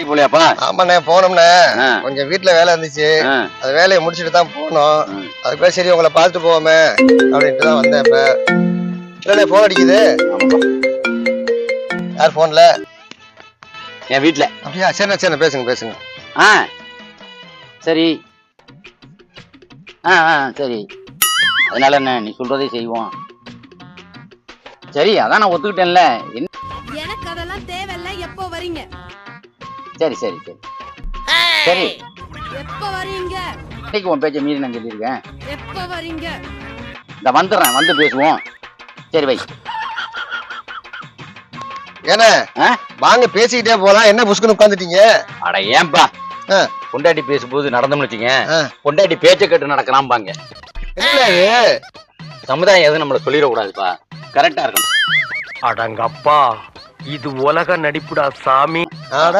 போலியாப்பா? ஆமாண்ணே போனோம்ண்ணே. கொஞ்சம் வீட்டுல வேலை இருந்துச்சு, அது வேலையை முடிச்சுட்டு தான் போனோம். அதுக்கு சரி உங்களை பார்த்துட்டு போவோமே அப்படின்ட்டு தான் வந்தேன். இப்ப இல்லண்ணே போன் அடிக்குது. யார் போன்ல? என் வீட்டுல. அப்படியா? சரிண்ணே சரிண்ணே பேசுங்க பேசுங்க. சரி சரி, அதனால என்ன நீ சொல்றதே செய்வோம். சரி அதான் நான் ஒத்துக்கிட்டேன்ல. எனக்கு அதெல்லாம் தேவையில்ல. எப்போ வரீங்க? சரி சரி சரி சரி. எப்போ வரீங்க? இன்னைக்கு உன் பேச்ச மீறி நான் சொல்லியிருக்கேன். எப்போ வரீங்க? இந்த வந்துடுறேன், வந்து பேசுவோம். சரி வை. ஏன்னா வாங்க பேசிக்கிட்டே போலாம், என்ன புஷ்குன்னு உட்காந்துட்டீங்க? அட ஏன்பா, பொண்டாட்டி பேசும்போது நடந்தோம்னு வச்சுங்க, பொண்டாட்டி பேச்ச கேட்டு நடக்கலாம்பாங்க. சமுதாயம் எதுவும் நம்மள சொல்லிடக்கூடாதுப்பா, கரெக்டா இருக்கணும். அடங்கப்பா, இது உலக நடிப்புடா சாமி. ஆட